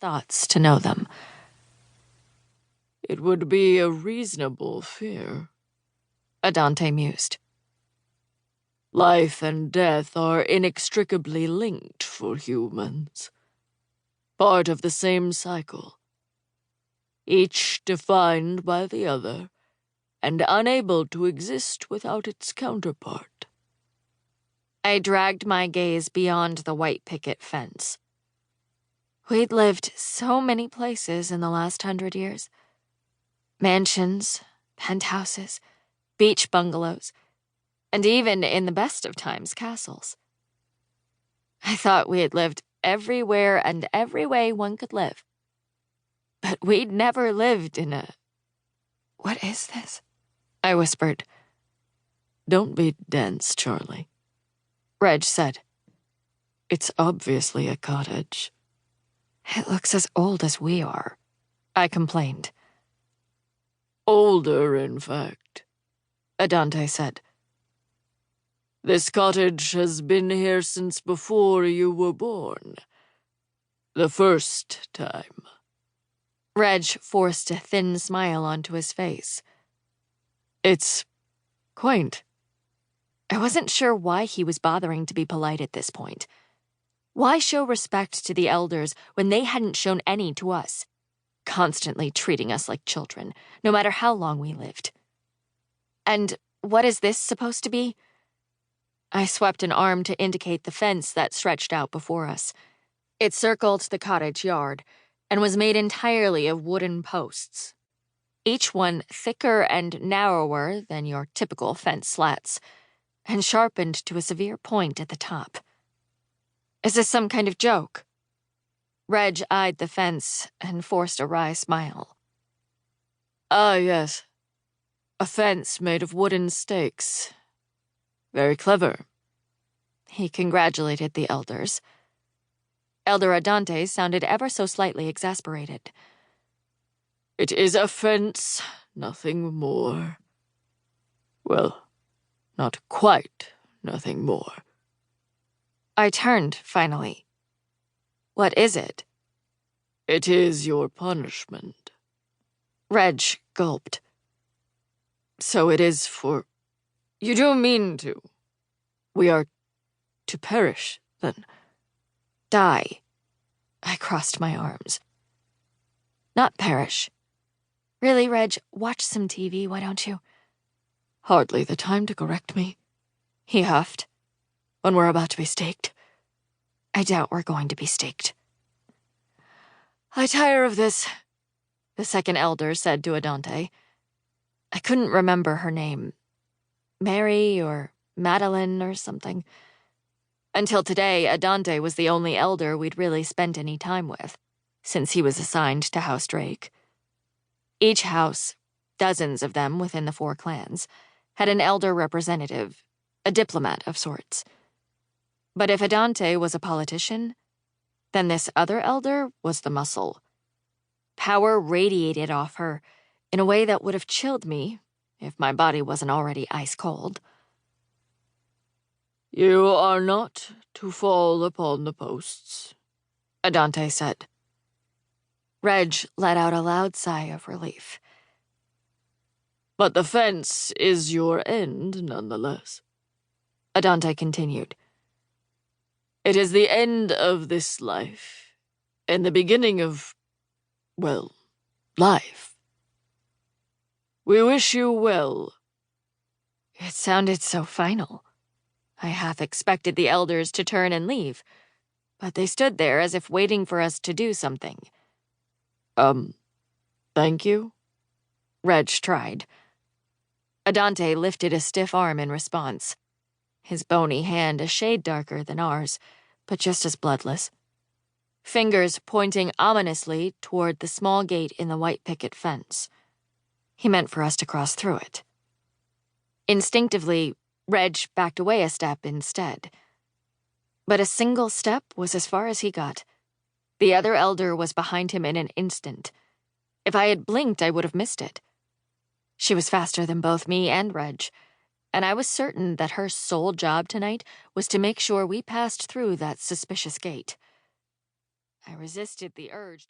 thoughts to know them. It would be a reasonable fear, Adante mused. Life and death are inextricably linked for humans. Part of the same cycle. Each defined by the other, and unable to exist without its counterpart. I dragged my gaze beyond the white picket fence. We'd lived so many places in the last 100 years. Mansions, penthouses, beach bungalows, and even, in the best of times, castles. I thought we had lived everywhere and every way one could live. But we'd never lived in a... What is this? I whispered. Don't be dense, Charlie, Reg said. It's obviously a cottage. It looks as old as we are, I complained. Older, in fact, Adante said. This cottage has been here since before you were born. The first time. Reg forced a thin smile onto his face. It's quaint. I wasn't sure why he was bothering to be polite at this point. Why show respect to the elders when they hadn't shown any to us, constantly treating us like children, no matter how long we lived? And what is this supposed to be? I swept an arm to indicate the fence that stretched out before us. It circled the cottage yard and was made entirely of wooden posts, each one thicker and narrower than your typical fence slats, and sharpened to a severe point at the top. Is this some kind of joke? Reg eyed the fence and forced a wry smile. Ah, yes. A fence made of wooden stakes. Very clever. He congratulated the elders. Elder Adante sounded ever so slightly exasperated. It is a fence, nothing more. Well, not quite nothing more. I turned, finally. What is it? It is your punishment. Reg gulped. So it is for... You don't mean to. We are to perish, then. Die. I crossed my arms. Not perish. Really, Reg, watch some TV, why don't you? Hardly the time to correct me, he huffed. When we're about to be staked. I doubt we're going to be staked. I tire of this, the second elder said to Adante. I couldn't remember her name. Mary or Madeline or something. Until today, Adante was the only elder we'd really spent any time with, since he was assigned to House Drake. Each house, dozens of them within the 4 clans, had an elder representative, a diplomat of sorts. But if Adante was a politician, then this other elder was the muscle. Power radiated off her in a way that would have chilled me if my body wasn't already ice cold. You are not to fall upon the posts, Adante said. Reg let out a loud sigh of relief. But the fence is your end, nonetheless, Adante continued. It is the end of this life, and the beginning of, well, life. We wish you well. It sounded so final. I half expected the elders to turn and leave, but they stood there as if waiting for us to do something. Thank you? Reg tried. Adante lifted a stiff arm in response, his bony hand a shade darker than ours, but just as bloodless. Fingers pointing ominously toward the small gate in the white picket fence. He meant for us to cross through it. Instinctively, Reg backed away a step instead. But a single step was as far as he got. The other elder was behind him in an instant. If I had blinked, I would have missed it. She was faster than both me and Reg, and I was certain that her sole job tonight was to make sure we passed through that suspicious gate. I resisted the urge to